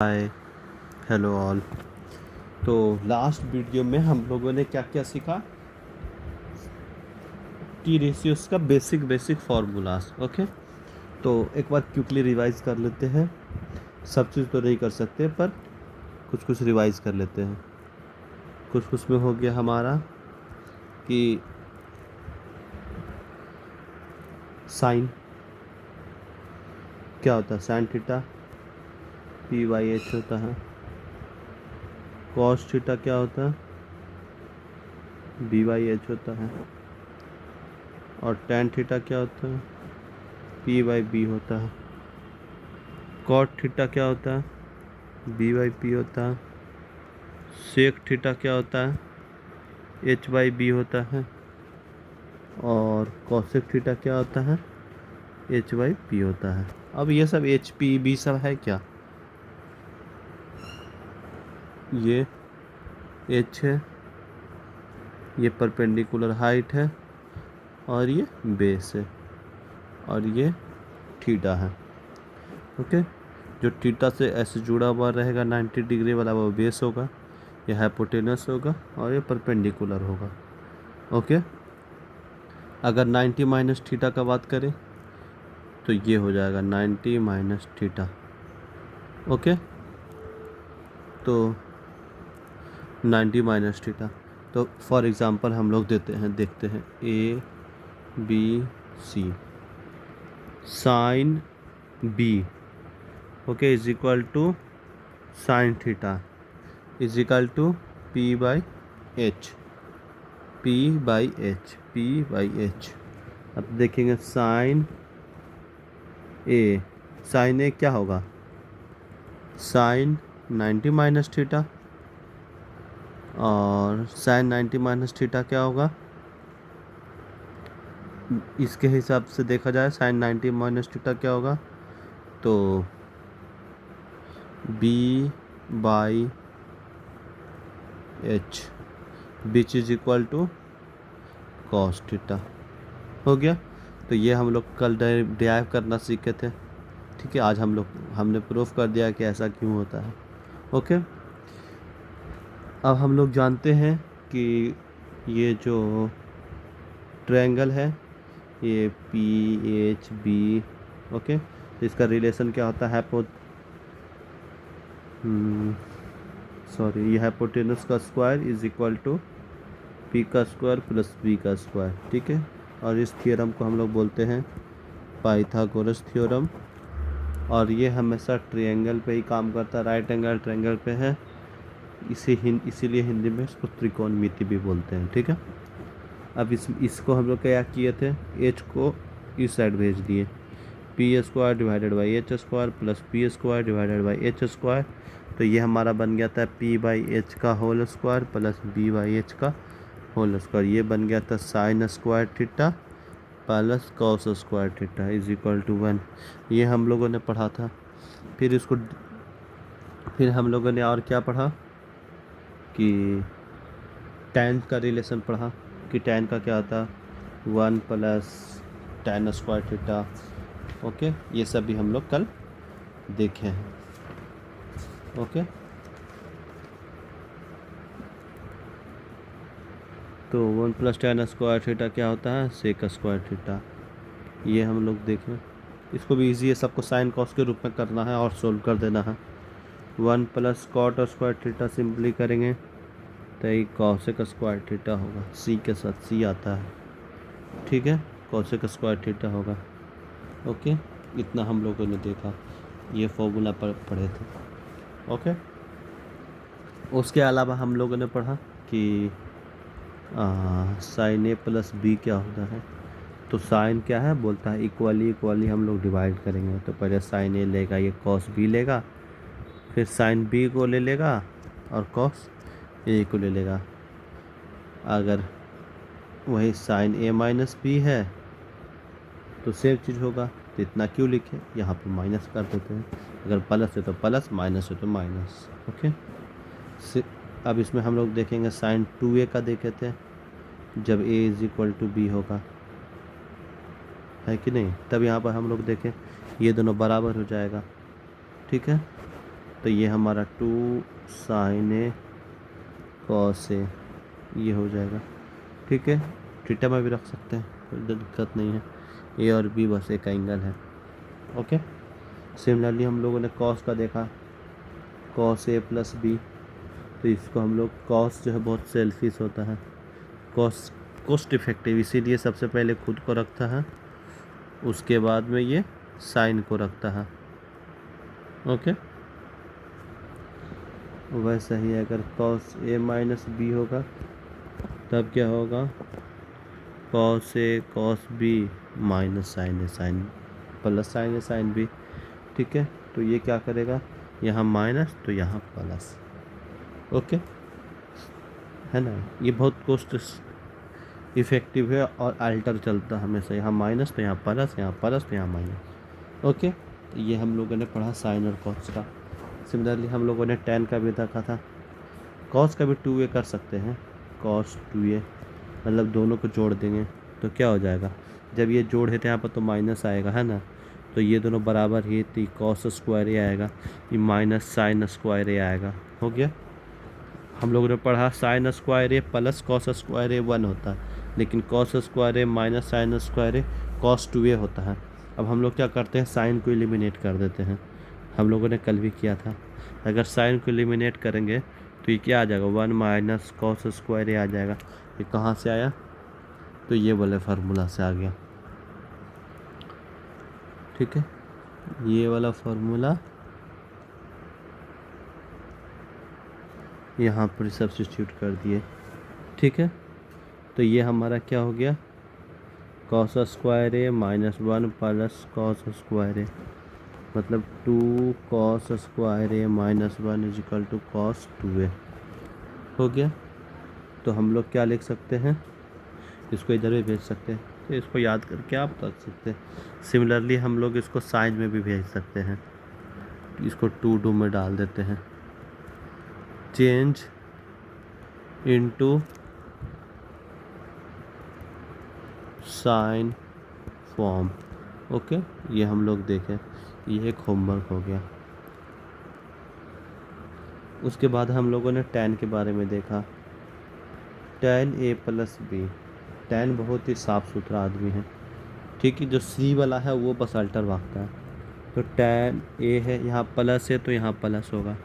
हाय, hello all. तो last video में हम लोगों ने क्या क्या सीखा कि रेशियोज का बेसिक फार्मूलाज। ओके, तो एक बार क्विकली रिवाइज कर लेते हैं। सब चीज़ तो नहीं कर सकते पर कुछ कुछ रिवाइज कर लेते हैं। कुछ कुछ में हो गया हमारा कि साइन क्या होता है, sine theta P by H होता है। कॉस थीटा क्या होता है, बी बाई एच होता है। और टेन थीटा क्या होता है, पी बाई बी होता है। कॉट थीटा क्या होता है, बी बाई पी होता है। सेक थीटा क्या होता है, एच बाई बी होता है। और कॉसेक थीटा क्या होता है, एच बाई पी होता है। अब ये सब एच पी बी सब है क्या, ये एच है, ये परपेंडिकुलर हाइट है, और ये बेस है, और ये थीटा है। ओके, जो थीटा से ऐसे जुड़ा हुआ रहेगा 90 डिग्री वाला वो बेस होगा, ये हाइपोटेनस होगा, और ये परपेंडिकुलर होगा। ओके, अगर 90 माइनस थीटा का बात करें तो ये हो जाएगा 90 माइनस थीटा। ओके, तो 90 माइनस थीटा। तो फॉर एग्ज़ाम्पल हम लोग देखते हैं A B C. Sine B okay is equal to sine theta is equal to P by H, P by H, P by H. अब देखेंगे साइन ए क्या होगा, साइन 90 माइनस थीटा। और साइन 90 माइनस थीटा क्या होगा, इसके हिसाब से देखा जाए साइन 90 माइनस थीटा क्या होगा, तो बी बाई एच बीच is equal to cos theta. हो गया। तो ये हम लोग कल डिराइव करना सीखे थे। ठीक है, आज हमने प्रूफ कर दिया कि ऐसा क्यों होता है। ओके, अब हम लोग जानते हैं कि ये जो ट्रायंगल है ये पी एच बी, ओके, तो इसका रिलेशन क्या होता है, ये हाइपोटेनस का square is equal to P का स्क्वायर प्लस बी का स्क्वायर। ठीक है, और इस थियोरम को हम लोग बोलते हैं पाइथागोरस थ्योरम। और ये हमेशा ट्रायंगल पे ही काम करता है, राइट एंगल ट्रायंगल पे है। इसीलिए हिंदी में इसको त्रिकोणमिति भी बोलते हैं। ठीक है, अब इसको हम लोग क्या किए थे, एच को इस साइड भेज दिए, P square divided by H square plus P square divided by H square. तो ये हमारा बन गया था पी बाई एच का whole square plus B by H का होल स्क्वायर। ये बन गया था sine square theta plus cos square theta is equal to 1। ये हम लोगों ने पढ़ा था। फिर हम लोगों ने और क्या पढ़ा कि tan का रिलेशन पढ़ा कि tan का क्या होता, 1 plus tan square theta. Okay, ये सब भी हम लोग कल देखे हैं। ओके, तो 1 प्लस tan स्क्वायर थीटा क्या होता है, सेक स्क्वायर थीटा। ये हम लोग देखें, इसको भी इजी है, सबको साइन कॉस के रूप में करना है और सोल्व कर देना है। 1 plus cot square theta simply करेंगे तो ये कॉसेक स्क्वायर थीटा होगा, सी के साथ सी आता है। ठीक है, कॉसेक स्क्वायर थीटा होगा। ओके, इतना हम लोगों ने देखा, ये फॉर्मूला पढ़े थे। ओके, उसके अलावा हम लोगों ने पढ़ा कि साइन ए प्लस बी क्या होता है। तो साइन क्या है, बोलता है इक्वली हम लोग डिवाइड करेंगे। तो पहले साइन ए लेगा, ये कॉस बी लेगा, फिर साइन बी को ले लेगा और कॉस ए को ले लेगा। अगर वही साइन ए माइनस बी है तो सेम चीज़ होगा, तो इतना क्यों लिखे, यहाँ पे माइनस कर देते हैं। अगर प्लस है तो प्लस, माइनस है तो माइनस। ओके, अब इसमें हम लोग देखेंगे साइन 2a का देखे थे, जब a is equal to B होगा, है कि नहीं। तब यहाँ पर हम लोग देखें ये दोनों बराबर हो जाएगा। ठीक है, तो ये हमारा 2 साइन ए कॉस ए ये हो जाएगा। ठीक है, थीटा में भी रख सकते हैं, कोई दिक्कत नहीं है। ए और बी बस एक एंगल है। ओके, सिमिलरली हम लोगों ने कॉस का देखा, कॉस ए प्लस बी, तो इसको हम लोग कॉस जो है बहुत सेल्फिश होता है, कॉस कॉस्ट इफेक्टिव, इसीलिए सबसे पहले खुद को रखता है, उसके बाद में ये साइन को रखता है। ओके, वैसा ही अगर कॉस ए माइनस बी होगा तब क्या होगा, cos A cos B minus sign A sign plus sine A sine B. ठीक है, तो ये क्या करेगा, यहाँ माइनस तो यहाँ प्लस। ओके, है ना, ये बहुत कॉस्ट इफेक्टिव है और अल्टर चलता है हमेशा, यहाँ माइनस तो यहाँ प्लस, यहाँ प्लस तो यहाँ माइनस। ओके, तो ये हम लोगों ने पढ़ा साइन और कॉस का। सिमिलरली हम लोगों ने टेन का भी देखा था, कॉस का भी 2a कर सकते हैं, कॉस 2a मतलब दोनों को जोड़ देंगे तो क्या हो जाएगा, जब ये जोड़ है तो यहाँ पर तो माइनस आएगा, है ना, तो ये दोनों बराबर ही, तो कॉस स्क्वायर ए आएगा, ये माइनस साइन स्क्वायर ए आएगा। हो गया, हम लोगों ने पढ़ा sign square a plus cos square ए 1 होता है, लेकिन cos square A minus sine square A cos 2a होता है। अब हम लोग क्या करते हैं, साइन को एलिमिनेट कर देते हैं, हम लोगों ने कल भी किया था। अगर साइन को एलिमिनेट करेंगे तो ये क्या आ जाएगा, 1 माइनस कॉस स्क्वायर ए आ जाएगा। ये कहाँ से आया, तो ये वाले फार्मूला से आ गया। ठीक है, ये वाला फार्मूला यहाँ पर सब्स्टिट्यूट कर दिए। ठीक है, तो ये हमारा क्या हो गया, cos square A minus 1 plus cos square A, मतलब 2 cos square A minus 1 is equal to cos 2a हो गया। तो हम लोग क्या लिख सकते हैं, इसको इधर भी भेज सकते हैं, तो इसको याद करके आप रख सकते हैं। सिमिलरली हम लोग इसको साइन में भी भेज सकते हैं, इसको 2 में डाल देते हैं, change into sine form. Okay, ये हम लोग देखें, ये एक होमवर्क हो गया। उसके बाद हम लोगों ने टैन के बारे में देखा, tan A plus B, tan बहुत ही साफ़ सुथरा आदमी है। ठीक है, जो सी वाला है वो बस अल्टर भागता है, तो टैन ए है, यहाँ प्लस है तो यहाँ प्लस होगा,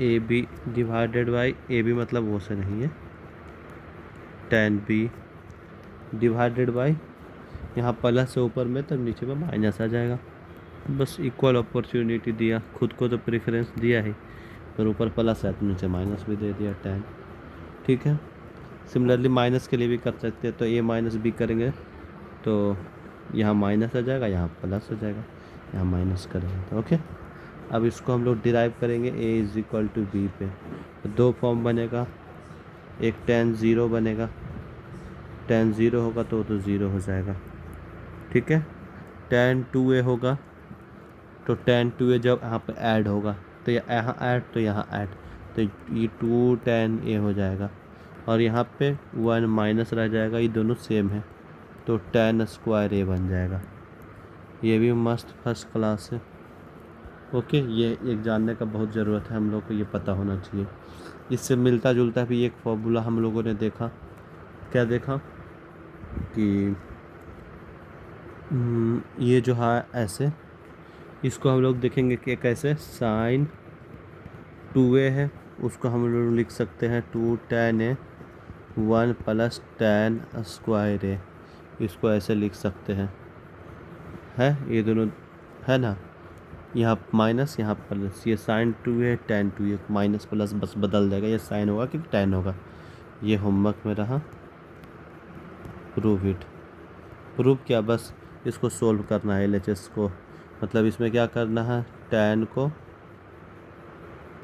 A B divided by, A B मतलब वो से नहीं है, टैन बी डिवाइडेड बाई, यहाँ प्लस से ऊपर में तब नीचे में माइनस आ जाएगा। बस इक्वल अपॉर्चुनिटी दिया, खुद को तो प्रेफरेंस दिया है, पर ऊपर प्लस है तो नीचे माइनस भी दे दिया टैन। ठीक है, सिमिलरली माइनस के लिए भी कर सकते हैं, तो ए माइनस बी करेंगे तो यहाँ माइनस आ जाएगा, यहाँ प्लस हो जाएगा, यहाँ माइनस करेंगे तो ओके। अब इसको हम लोग डिराइव करेंगे ए इज इक्वल टू बी पे, तो 2 फॉर्म बनेगा, एक टैन 0 बनेगा, टैन 0 होगा तो 0 हो जाएगा। ठीक है, टैन 2a होगा, तो टैन 2a जब यहाँ पे ऐड होगा तो यहाँ ऐड तो यहाँ ऐड, तो ये 2 टैन a हो जाएगा, और यहाँ पे 1 माइनस रह जाएगा, ये दोनों सेम है, तो टैन स्क्वायर a बन जाएगा। ये भी मस्त फर्स्ट क्लास है। ओके, ये एक जानने का बहुत ज़रूरत है, हम लोग को ये पता होना चाहिए। इससे मिलता जुलता भी एक फॉर्मूला हम लोगों ने देखा, क्या देखा कि ये जो है ऐसे, इसको हम लोग देखेंगे कि कैसे साइन 2a है, उसको हम लोग लिख सकते हैं 2 tan A 1 plus tan square ए, इसको ऐसे लिख सकते हैं, है ये दोनों, है ना, यहाँ माइनस यहाँ प्लस, ये sign 2a tan 2a, minus plus बस बदल जाएगा, ये साइन होगा कि टैन होगा। ये होमवर्क में रहा, प्रूव इट। प्रूव क्या, बस इसको सोल्व करना है LHS को, मतलब इसमें क्या करना है, टैन को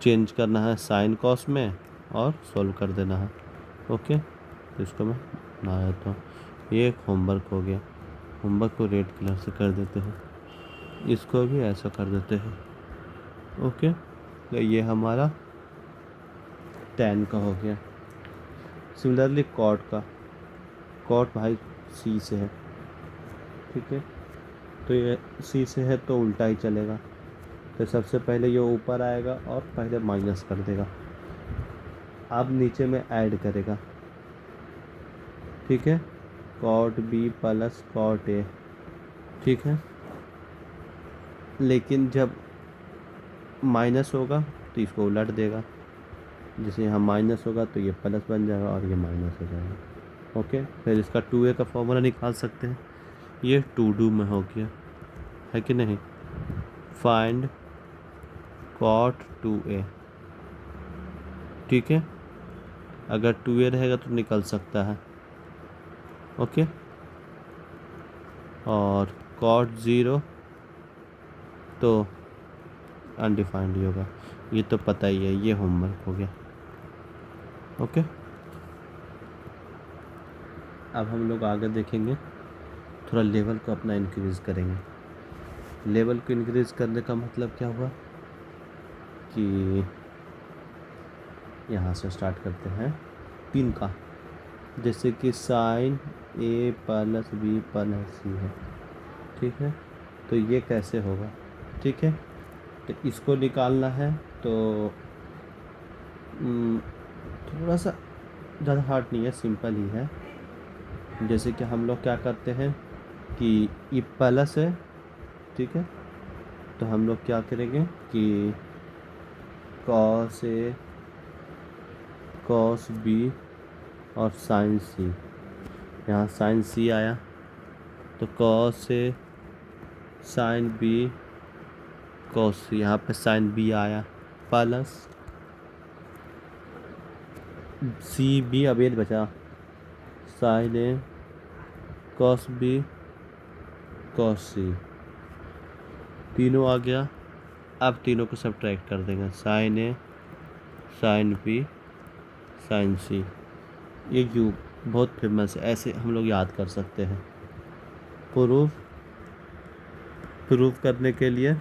चेंज करना है साइन कॉस में और सोल्व कर देना है। ओके, तो इसको मैं बना देता हूँ, ये एक होमवर्क हो गया। होमवर्क को रेड कलर से कर देते हैं, इसको भी ऐसा कर देते हैं। ओके, तो ये हमारा टैन का हो गया। सिमिलरली कॉट का, कॉट भाई सी से है, ठीक है, तो ये सी से है तो उल्टा ही चलेगा, तो सबसे पहले ये ऊपर आएगा और पहले माइनस कर देगा, अब नीचे में ऐड करेगा, ठीक है, cot B plus cot A, ठीक है। लेकिन जब माइनस होगा तो इसको उलट देगा, जैसे यहाँ माइनस होगा तो ये प्लस बन जाएगा और ये माइनस हो जाएगा। ओके, फिर इसका 2a का फॉर्मूला निकाल सकते हैं, ये 2 में हो गया है कि नहीं। फाइंड कॉट 2a, ठीक है, अगर 2a रहेगा तो निकल सकता है। ओके, और कॉट 0 तो अनडिफाइंड ही होगा, ये तो पता ही है, ये होमवर्क हो गया। ओके, अब हम लोग आगे देखेंगे, थोड़ा लेवल को अपना इंक्रीज़ करेंगे। लेवल को इंक्रीज़ करने का मतलब क्या हुआ कि यहाँ से स्टार्ट करते हैं 3 का, जैसे कि साइन ए प्लस बी प्लस सी है, ठीक है, तो ये कैसे होगा, ठीक है। तो इसको निकालना है तो थोड़ा सा ज़्यादा हार्ड नहीं है, सिंपल ही है। जैसे कि हम लोग क्या करते हैं कि ये प्लस है, ठीक है, तो हम लोग क्या करेंगे कि कॉस ए कॉस बी और साइन सी, यहाँ साइन सी आया तो cos A sine B cos सी, यहाँ पे साइन बी आया प्लस सी बी, अब ये बचा साइन ए कॉस बी कॉस सी, तीनों आ गया। अब तीनों को सब्ट्रैक्ट कर देंगे, साइन ए साइन बी साइन सी, ये यू बहुत फेमस है, ऐसे हम लोग याद कर सकते हैं। प्रूफ करने के लिए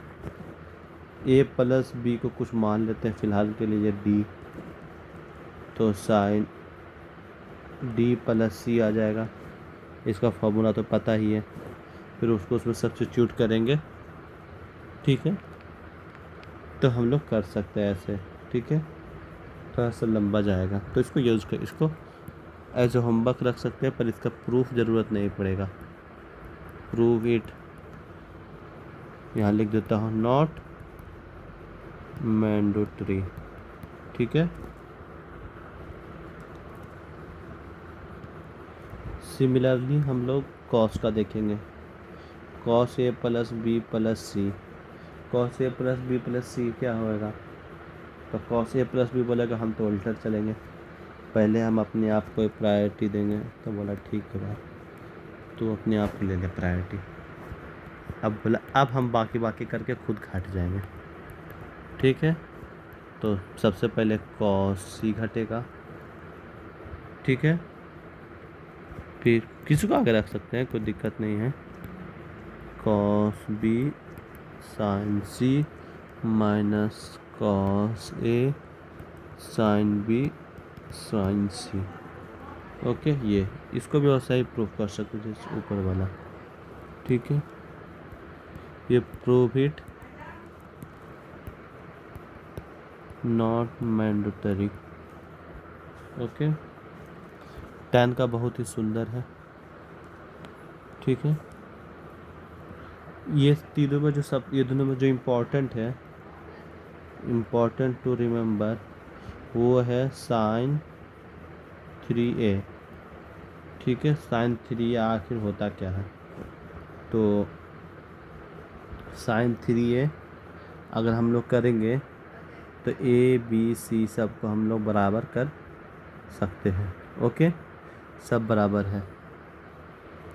ए प्लस बी को कुछ मान लेते हैं फ़िलहाल के लिए डी, तो साइन डी प्लस सी आ जाएगा, इसका फॉर्मूला तो पता ही है, फिर उसको उसमें सब्स्टिट्यूट करेंगे, ठीक है, तो हम लोग कर सकते हैं ऐसे, ठीक है, थोड़ा सा लंबा जाएगा तो इसको यूज़ कर, इसको एज ए होमवर्क रख सकते हैं, पर इसका प्रूफ ज़रूरत नहीं पड़ेगा। प्रूव इट, यहाँ लिख देता हूँ नॉट मैंडेटरी, ठीक है। सिमिलरली हम लोग कॉस का देखेंगे, cos A plus B plus C, cos A plus B plus सी क्या होएगा, तो कॉस ए प्लस बी बोलेगा हम तो उल्टा चलेंगे, पहले हम अपने आप को प्रायोरिटी देंगे, तो बोला ठीक है भाई तू अपने आप को ले ले प्रायोरिटी। अब बोला अब हम बाकी करके खुद घट जाएंगे, ठीक है, तो सबसे पहले कॉस सी घटेगा, ठीक है, फिर किसी को आगे रख सकते हैं, कोई दिक्कत नहीं है, cos B sign c minus cos A sine B sign C. Okay, ये इसको भी वैसा ही प्रूव कर सकते हैं जैसे ऊपर वाला, ठीक है, ये prove it not mandatory. Okay, tan का बहुत ही सुंदर है, ठीक है, ये तीनों में जो ये दोनों में जो इम्पोर्टेंट है, इम्पोर्टेंट टू रिमेम्बर, वो है साइन 3a, ठीक है, साइन 3a आखिर होता क्या है, तो साइन 3a अगर हम लोग करेंगे तो ए बी सी सब को हम लोग बराबर कर सकते हैं। ओके, सब बराबर है।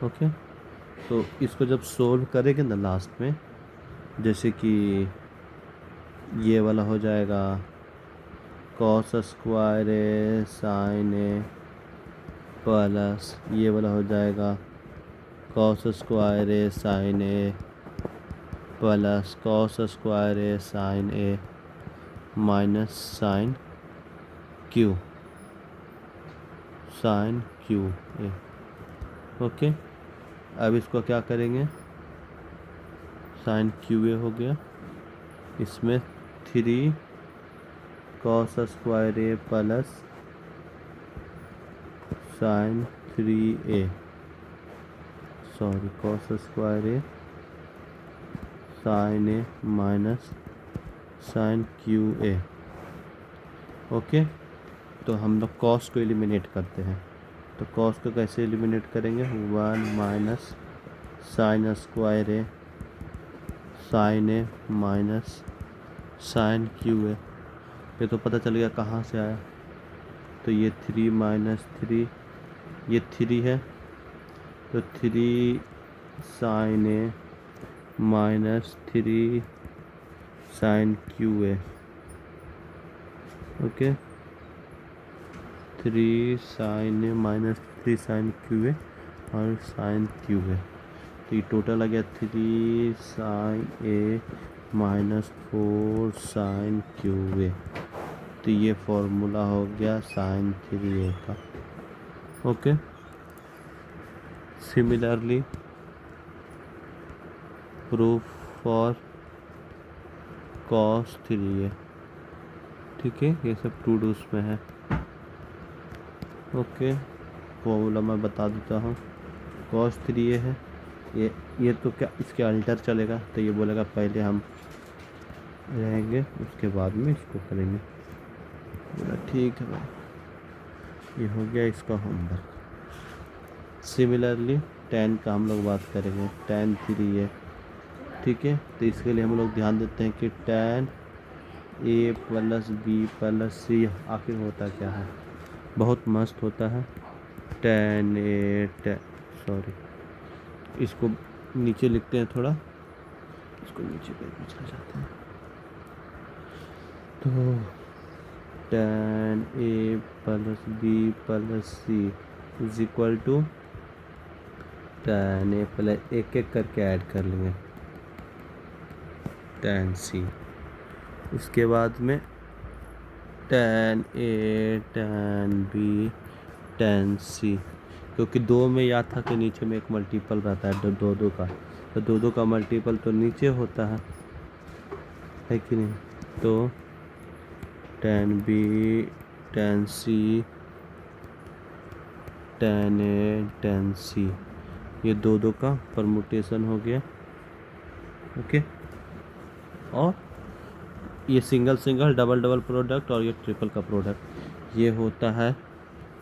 ओके, तो इसको जब सोल्व करेंगे ना लास्ट में, जैसे कि ये वाला हो जाएगा cos square a sine A plus ये वाला हो जाएगा cos square a sine A plus cos square a sine a minus sine cube a. Okay, अब इसको क्या करेंगे, साइन क्यू ए हो गया इसमें 3 cos square a plus sine 3a, sorry cos square a sine a minus sine cube a. Okay, तो हम लोग कॉस को एलिमिनेट करते हैं। तो कॉस को कैसे एलिमिनेट करेंगे? 1 minus sine square a sine a minus sine cube a. ये तो पता चल गया कहाँ से आया। तो ये 3 माइनस 3, ये 3 है, तो 3 sine a minus 3 sine cube a. Okay, 3 sine a minus 3 sine cube a और साइन क्यू ए। तो ये टोटल आ गया 3 sine a minus 4 sine cube a. तो ये फॉर्मूला हो गया साइन 3a का। Okay, similarly proof for cos 3a। ठीक है, ये सब टू डूज में है। ओके, फॉर्मूला मैं बता देता हूँ। कॉस 3a है, ये तो क्या इसके अल्टर चलेगा, तो ये बोलेगा पहले हम रहेंगे उसके बाद में इसको करेंगे। बोला ठीक है भाई, ये हो गया इसका होमवर्क। सिमिलरली tan का हम लोग बात करेंगे, tan 3a। ठीक है, तो इसके लिए हम लोग ध्यान देते हैं कि tan a plus B plus C आखिर होता क्या है। बहुत मस्त होता है tan a, सॉरी इसको नीचे लिखते हैं, थोड़ा इसको नीचे पे चले जाते हैं। तो tan a plus B plus c is equal to tan a plus एक एक करके ऐड कर लेंगे tan c। उसके बाद में tan a tan b tan c, क्योंकि 2 में याद था कि नीचे में एक मल्टीपल रहता है दो का, तो 2 का मल्टीपल तो नीचे होता है कि नहीं। तो tan b tan c tan a tan c, ये 2 का परमुटेशन हो गया। ओके, और ये single single double double product और ये ट्रिपल का प्रोडक्ट, ये होता है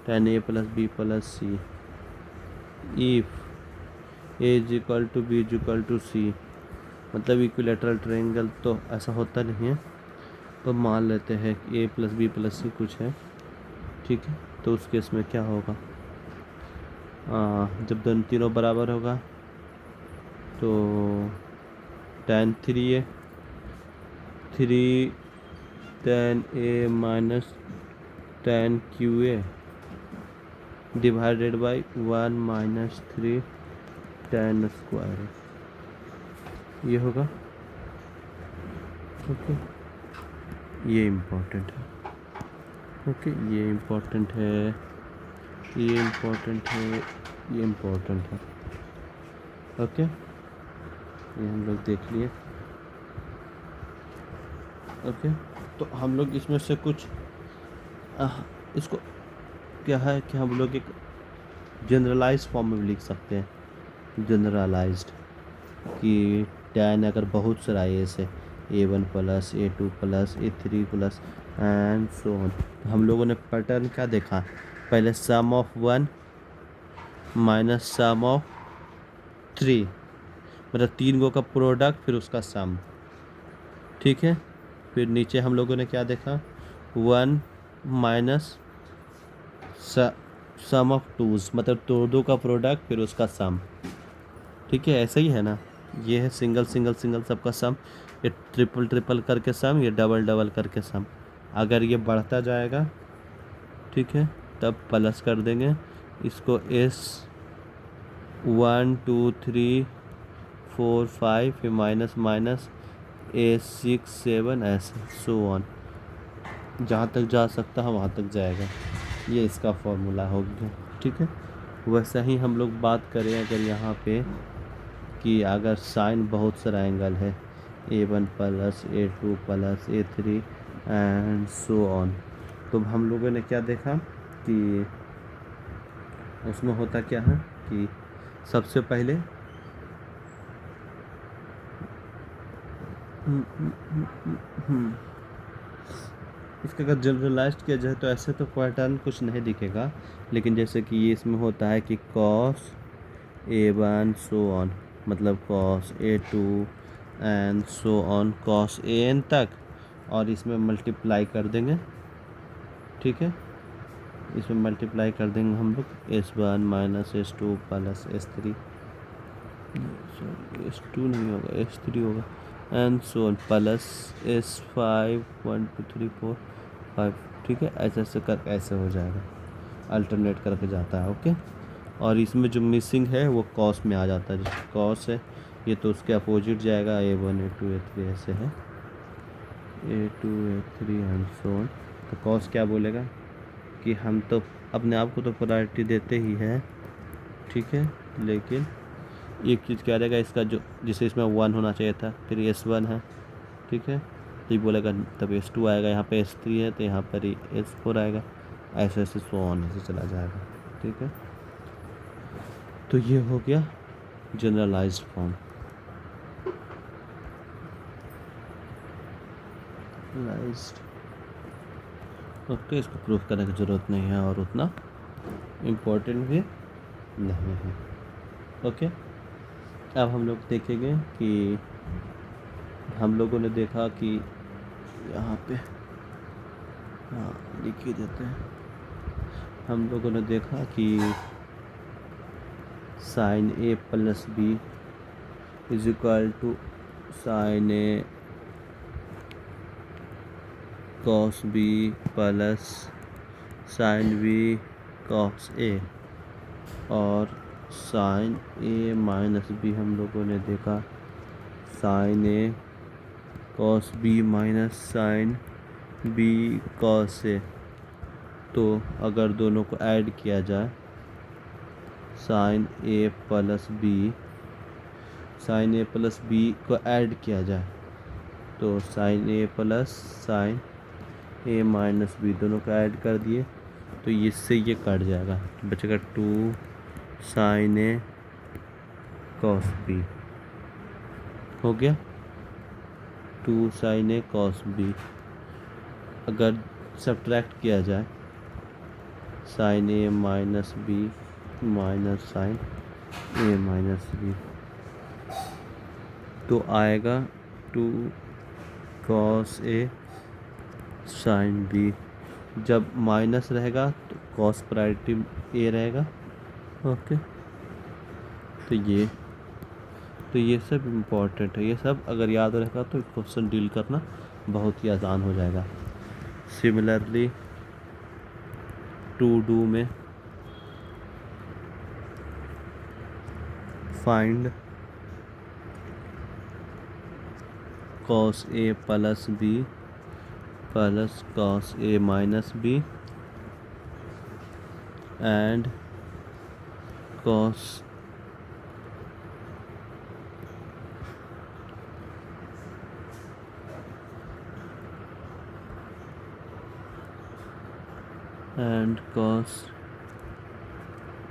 tan a plus B plus C. If a is equal to B is equal to C, मतलब इक्विलेटरल ट्रायंगल तो ऐसा होता नहीं है, तो मान लेते हैं कि a प्लस बी प्लस सी कुछ है। ठीक है, तो उस केस में क्या होगा, जब तीनों बराबर होगा तो tan 3a 3 tan a minus tan QA divided by 1 minus 3 tan square, ये होगा। ओके, ये इम्पोर्टेंट है। ओके, ये इम्पोर्टेंट है, ये इम्पोर्टेंट है, ये इम्पोर्टेंट है। ओके, ये हम लोग देख लिए। ओके, तो हम लोग इसमें से कुछ इसको क्या है कि हम लोग एक जनरलाइज फॉर्म में लिख सकते हैं। जनरलाइज्ड कि tan अगर बहुत सारा a से a1 plus a2 plus a3 plus and so on. हम लोगों ने पैटर्न क्या देखा, पहले सम ऑफ 1 माइनस सम ऑफ 3, मतलब 3 का प्रोडक्ट फिर उसका सम। ठीक है, फिर नीचे हम लोगों ने क्या देखा, 1 माइनस सम ऑफ 2, मतलब 2 का प्रोडक्ट फिर उसका सम। ठीक है, ऐसा ही है ना, ये है सिंगल सिंगल सिंगल सबका सम, ये ट्रिपल ट्रिपल करके सम, ये डबल डबल करके सम। अगर ये बढ़ता जाएगा, ठीक है, तब प्लस कर देंगे इसको, S 1 2 3 4 5, फिर माइनस माइनस A6 7 ऐसे सो ऑन, जहाँ तक जा सकता है वहाँ तक जाएगा। ये इसका फॉर्मूला हो गया। ठीक है, वैसा ही हम लोग बात करें अगर यहाँ पे कि अगर साइन बहुत सारा एंगल है, A1 plus A2 plus A3 and so on. तो हम लोगों ने क्या देखा कि उसमें होता क्या है कि सबसे पहले इसका अगर जनरलाइज किया जाए तो ऐसे तो पैटर्न कुछ नहीं दिखेगा, लेकिन जैसे कि ये इसमें होता है कि कॉस A1 सो ऑन, मतलब cos A2 and so on cos AN तक, और इसमें मल्टीप्लाई कर देंगे। ठीक है, इसमें मल्टीप्लाई कर देंगे हम लोग S1 minus S2 plus S3, sorry S2 नहीं होगा S3 होगा, and so on plus S5 1 2 3 4 5। ठीक है, ऐसे ऐसे कर ऐसे हो जाएगा, अल्टरनेट करके जाता है। ओके, और इसमें जो मिसिंग है वो कॉस में आ जाता है, जैसे कॉस है ये तो उसके अपोजिट जाएगा, A1 A2 A3 ऐसे है, A2 A3 and so on. तो कॉस क्या बोलेगा कि हम तो अपने आप को तो प्रायोरिटी देते ही है, ठीक है, लेकिन एक चीज़ क्या रहेगा इसका, जो जिसे इसमें 1 होना चाहिए था, फिर S1 है, ठीक है, तो ये बोलेगा तब S2 आएगा, यहाँ पे S3 है तो यहाँ पर ही S4 आएगा, ऐसे ऐसे सो ऑन ऐसे चला जाएगा। ठीक है, तो ये हो गया जनरलाइज्ड फॉर्म। ओके, इसको प्रूफ करने की ज़रूरत नहीं है और उतना इम्पोर्टेंट भी नहीं है। ओके, अब हम लोग देखेंगे कि हम लोगों ने देखा कि यहाँ पे, हाँ लिख ही देते हैं, हम लोगों ने देखा कि sine A plus B is equal to sine A cos B plus sine B cos A, और साइन A माइनस B हम लोगों ने देखा sine A cos B minus sine B cos A। तो अगर दोनों को ऐड किया जाए, sine A plus B, sine A plus B को ऐड किया जाए तो sine A plus sine A minus B दोनों को ऐड कर दिए तो इससे ये कट जाएगा, तो बचेगा 2 साइन A कॉस B, हो गया 2 साइन A कॉस B। अगर सब्ट्रैक्ट किया जाए sine A minus B minus sine A minus B, तो आएगा 2 कॉस A साइन B। जब माइनस रहेगा तो कॉस प्रायोरिटी A रहेगा। ओके, तो ये सब इम्पोर्टेंट है, ये सब अगर याद रहेगा तो क्वेश्चन डील करना बहुत ही आसान हो जाएगा। सिमिलरली टू डू में find cos A plus B plus cos A minus B and cos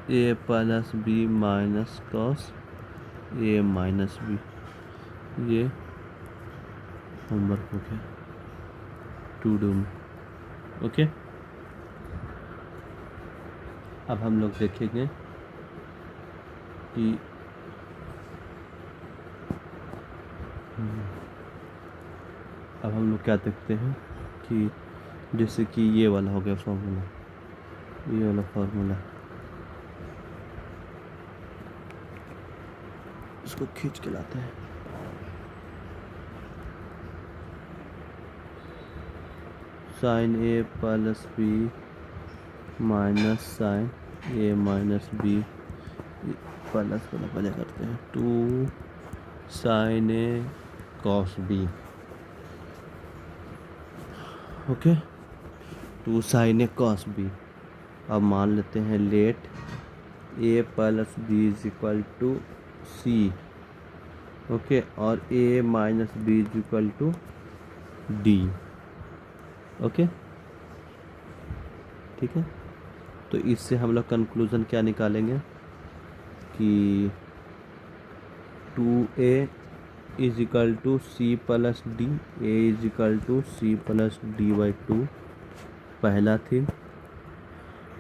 A plus B minus cos A minus B। ये होमवर्क हो गया टू डू में। ओके, अब हम लोग देखेंगे कि अब हम लोग क्या देखते हैं कि जैसे कि ये वाला हो गया फॉर्मूला, ये वाला फॉर्मूला, इसको खींच के लाते हैं। Sine A plus B minus sine A minus B plus वाला पहले करते हैं 2 sine A cos B। Okay, 2 sine A cos B। अब मान लेते हैं let A plus B is equal to C, okay, और a minus b is equal to d. Okay, ठीक है। तो इससे हम लोग कंक्लूज़न क्या निकालेंगे कि 2a is equal to c plus d, a is equal to c plus d by 2, पहला थिंग।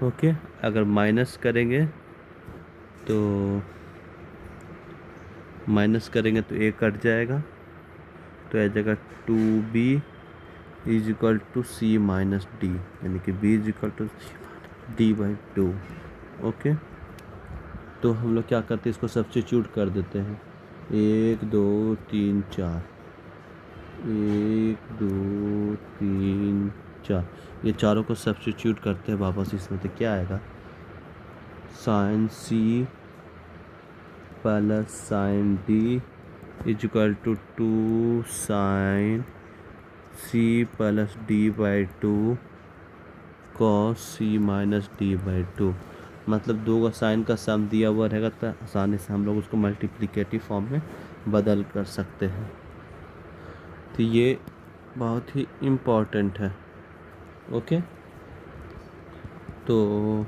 ओके, अगर माइनस करेंगे तो ए कट जाएगा, तो आ जाएगा 2b is equal to c minus d, यानी कि b is equal to d by 2। Okay, तो हम लोग क्या करते हैं, इसको सब्स्टिट्यूट कर देते हैं। 1 2 3 4, 1 2 3 4, ये चारों को सब्स्टिट्यूट करते हैं वापस इसमें, तो क्या आएगा, sine c plus sine d is equal to 2 sine c plus d by 2 cos c minus d by 2। मतलब दो का साइन का सम दिया हुआ रहेगा तो आसानी से हम लोग उसको मल्टीप्लिकेटिव फॉर्म में बदल कर सकते हैं। तो ये बहुत ही इम्पोर्टेंट है। ओके, तो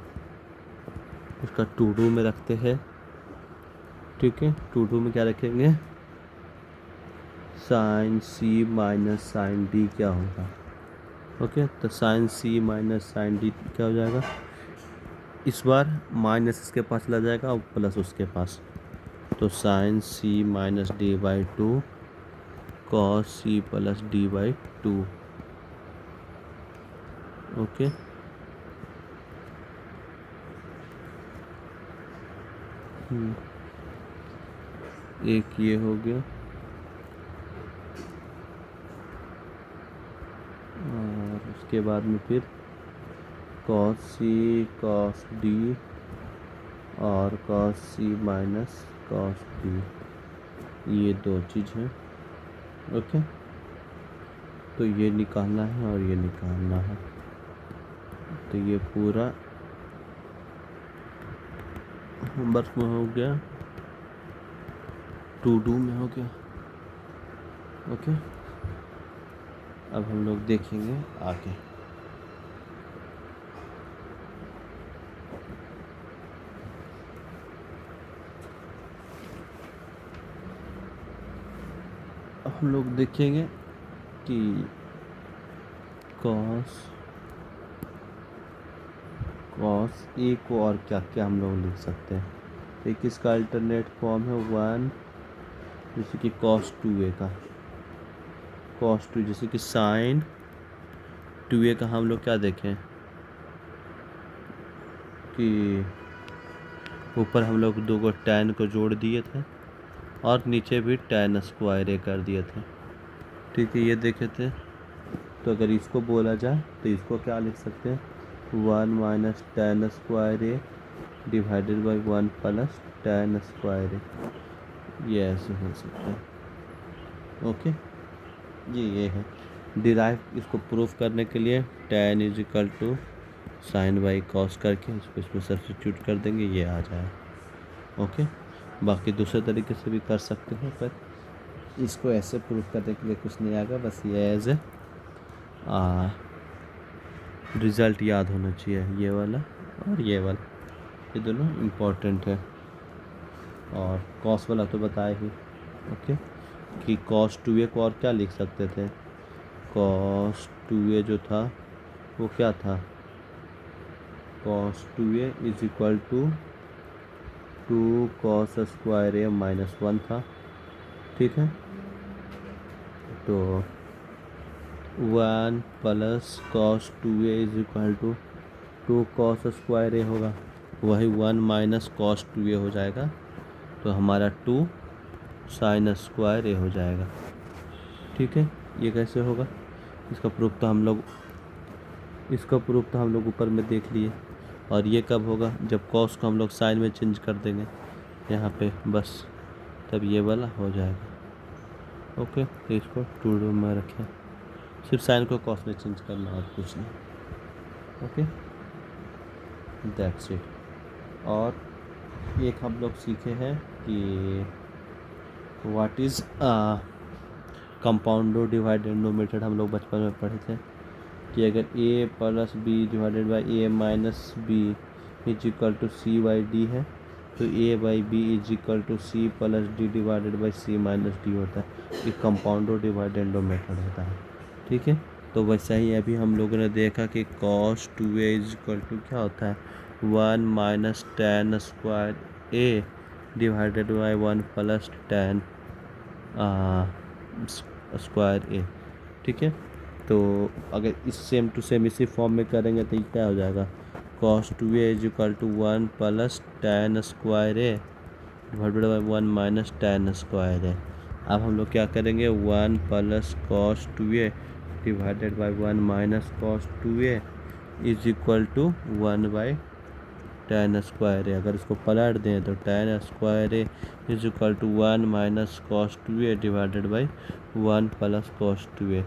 इसका टू डू में रखते हैं। ठीक है, टू डू में क्या रखेंगे, sign c minus sign D क्या होगा। ओके, तो sine c minus sign D क्या हो जाएगा, इस बार माइनस इसके पास चला जाएगा और प्लस उसके पास, तो sine c minus d by 2 cos c plus d by 2। Okay, एक ये हो गया, और उसके बाद में फिर कॉस सी कॉस डी और cos c minus cos d, ये दो चीज़ हैं। ओके, तो ये निकालना है और ये निकालना है, तो ये पूरा होमवर्क में हो गया, टू डू में हो गया। ओके, अब हम लोग देखेंगे आगे। अब हम लोग देखेंगे कि कॉस ए को और क्या क्या हम लोग लिख सकते हैं। एक इसका अल्टरनेट फॉर्म है 1, जैसे कि कॉस 2a का, कॉस 2, जैसे कि साइन 2a का हम लोग क्या देखें कि ऊपर हम लोग दो को tan को जोड़ दिए थे और नीचे भी tan स्क्वायर a कर दिए थे। ठीक है, ये देखे थे। तो अगर इसको बोला जाए तो इसको क्या लिख सकते हैं, 1 minus tan square A divided by 1 plus tan square A, ये ऐसे हो सकता है। ओके, ये है डिराइव, इसको प्रूफ करने के लिए tan is equal to sine by cos करके इसको इसमें सब्स्टिट्यूट कर देंगे, ये आ जाए। ओके, बाकी दूसरे तरीके से भी कर सकते हैं, पर इसको ऐसे प्रूफ करने के लिए कुछ नहीं आएगा, बस ये एज ए रिज़ल्ट याद होना चाहिए, ये वाला और ये वाला, ये दोनों इम्पोर्टेंट है। और कॉस वाला तो बताए ही। ओके, कि कॉस 2a को और क्या लिख सकते थे, कॉस 2a जो था वो क्या था, cos 2a is equal to 2 cos square A minus 1 था। ठीक है, तो 1 plus cos 2a is equal to 2 cos square A होगा, वही 1 माइनस कॉस 2a हो जाएगा, तो हमारा 2 साइन स्क्वायर ए हो जाएगा। ठीक है, ये कैसे होगा, इसका प्रूफ तो हम लोग ऊपर में देख लिए। और ये कब होगा, जब कॉस को हम लोग साइन में चेंज कर देंगे यहाँ पे, बस तब ये वाला हो जाएगा। ओके, तो इसको टू डू में रखें, सिर्फ साइन को कॉस में चेंज करना और कुछ नहीं। Okay, that's it. और एक हम लोग सीखे हैं कि what is componendo dividendo method हम लोग बचपन में पढ़े थे कि अगर a plus b divided by a minus b is equal to c by d है तो a by b is equal to c plus d divided by c minus d होता है। ये कंपाउंडो डिवाइडेंडो मेथड होता है। ठीक है, तो वैसा ही अभी हम लोगों ने देखा कि cos 2a is equal to क्या होता है 1 minus tan square a divided by 1 plus tan square A. ठीक है, तो अगर इस सेम टू सेम इसी फॉर्म में करेंगे तो ये क्या हो जाएगा cos 2a is equal to 1 plus tan square A divided by 1 minus tan square A. अब हम लोग क्या करेंगे 1 plus cos 2a divided by 1 minus cos 2a is equal to 1 by ten square a. अगर इसको पलट दें तो tan square a is equal to 1 minus cos 2a divided by 1 plus cos 2a।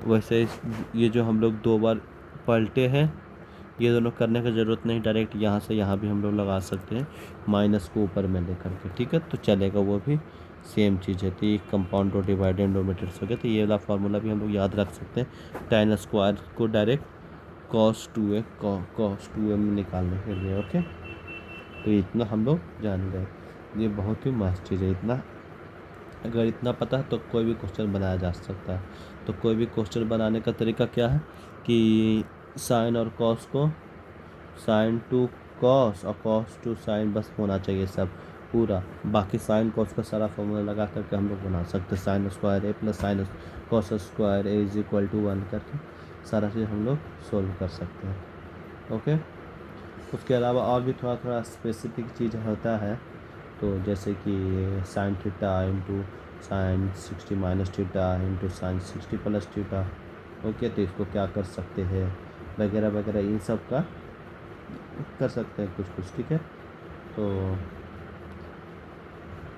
वैसे ये जो हम लोग दो बार पलटे हैं ये दोनों करने की ज़रूरत नहीं, डायरेक्ट यहाँ से यहाँ भी हम लोग लगा सकते हैं माइनस को ऊपर में लेकर के। ठीक है, तो चलेगा, वो भी सेम चीज़ है। तो ये कंपाउंड और डिवाइडेंड मेथड्स हो गया। तो ये वाला फार्मूला भी हम लोग याद रख सकते हैं टेन स्क्वायर को डायरेक्ट cos 2a में निकालने के लिए। ओके, तो इतना हम लोग जान गए। ये बहुत ही मस्त चीज़ है। इतना अगर इतना पता है तो कोई भी क्वेश्चन बनाया जा सकता है। तो कोई भी क्वेश्चन बनाने का तरीका क्या है कि साइन और कॉस को साइन टू कॉस और कॉस टू साइन बस होना चाहिए सब पूरा। बाकी साइन कॉस का सारा फॉर्मूला लगा करके हम लोग बना सकते हैं sine square a plus sine cos square a is equal to 1 करके सारा चीज़ हम लोग सोल्व कर सकते हैं। ओके, उसके अलावा और भी थोड़ा थोड़ा स्पेसिफिक चीज़ होता है। तो जैसे कि sine theta into sine 60 minus theta into sine 60 plus theta. Okay, तो इसको क्या कर सकते हैं वगैरह वगैरह, इन सब का कर सकते हैं कुछ कुछ। ठीक है, तो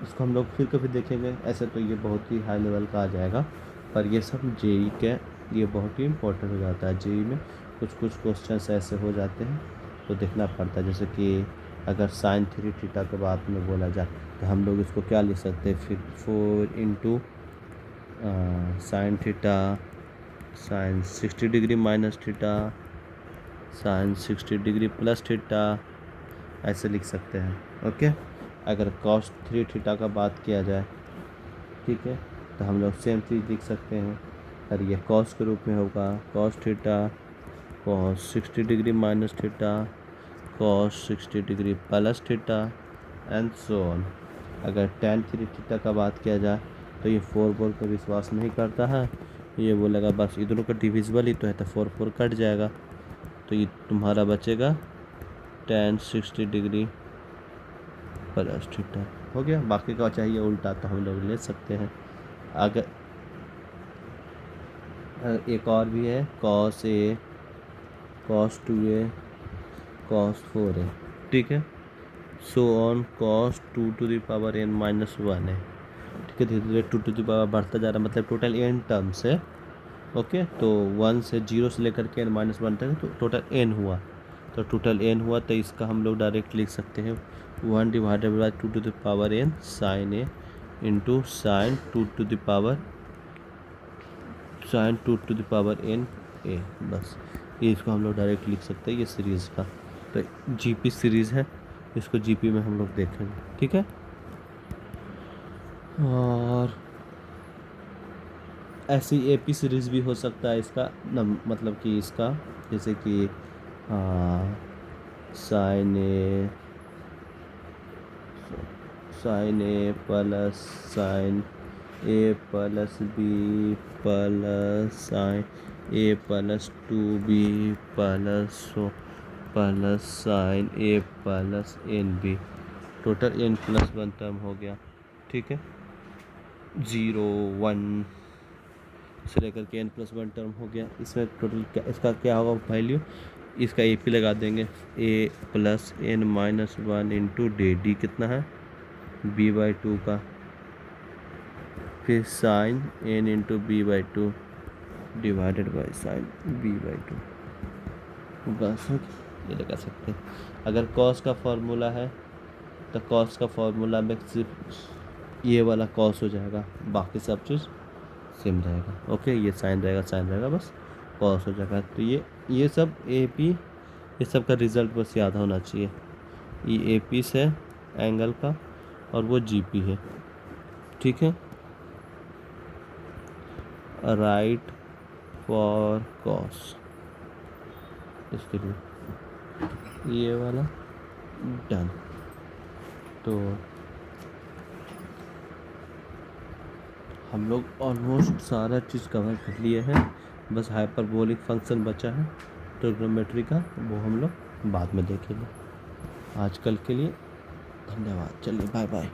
इसको हम लोग फिर कभी देखेंगे। ऐसे तो ये बहुत ही हाई लेवल का आ जाएगा, पर ये सब जेई के ये बहुत ही इम्पोर्टेंट हो जाता है। जेई में कुछ कुछ क्वेश्चंस ऐसे हो जाते हैं तो देखना पड़ता है। जैसे कि अगर साइन 3 थीटा के बाद में बोला जाए तो हम लोग इसको क्या लिख सकते हैं फिर 4 into sine theta sine 60 degree minus theta sine 60 degree plus theta, ऐसे लिख सकते हैं। ओके, अगर cos 3 थीटा का बात किया जाए, ठीक है, तो हम लोग सेम चीज़ लिख सकते हैं। और ये cos के रूप में होगा cos theta cos 60 degree minus theta cos 60 degree plus theta and so on. अगर tan 3 थीटा का बात किया जाए तो ये 4 4 पर विश्वास नहीं करता है, ये बोलेगा बस ये दोनों का डिविजिबल ही तो है, तो 4 4 कट जाएगा, तो ये तुम्हारा बचेगा tan 60 डिग्री प्लस थीटा हो गया। बाकी का चाहिए उल्टा तो हम लोग ले सकते हैं। अगर एक और भी है cos a cos 2a cos 4a, ठीक है, so on cos 2 to the power n minus 1 है। ठीक है, धीरे धीरे 2 टू द पावर बढ़ता जा रहा है, मतलब टोटल n टर्म्स है। ओके, तो 1 से 0 से लेकर के n माइनस 1 तक तो टोटल n हुआ, तो टोटल n हुआ, तो इसका हम लोग डायरेक्ट लिख सकते हैं 1 divided by 2 to the power n sine a into sine 2 to the power n a। बस ये इसको हम लोग डायरेक्ट लिख सकते हैं ये सीरीज़ का। तो जीपी सीरीज़ है, इसको जीपी में हम लोग देखेंगे। ठीक है, और ऐसी एपी सीरीज़ भी हो सकता है इसका मतलब कि इसका जैसे कि साइन ए प्लस साइन ए प्लस बी प्लस साइन ए प्लस 2b प्लस साइन ए plus N B, total n plus 1 term हो गया। ठीक है, 0 1 से लेकर के n प्लस 1 टर्म हो गया। इसमें टोटल इसका क्या होगा वैल्यू, इसका ए पी लगा देंगे a plus n minus 1 into d कितना है b/2 का, फिर sine n into b/2 divided by sine b/2। बस ये लगा सकते हैं। अगर कॉस का फॉर्मूला है तो कॉस का फॉर्मूला में सिर्फ ये वाला कॉस हो जाएगा, बाकी सब चीज़ सेम रहेगा। ओके, ये साइन रहेगा, बस कॉस हो जाएगा। तो ये सब ए पी, ये सब का रिज़ल्ट बस याद होना चाहिए। ये ए पी है एंगल का और वो जी पी है, ठीक है। राइट फॉर कॉस, इसके लिए ये वाला डन। तो हम लोग ऑलमोस्ट सारा चीज़ कवर कर लिए हैं, बस हाइपरबोलिक फंक्शन बचा है ट्रिग्नोमेट्री का, वो हम लोग बाद में देखेंगे। आजकल के लिए धन्यवाद, चलिए बाय बाय।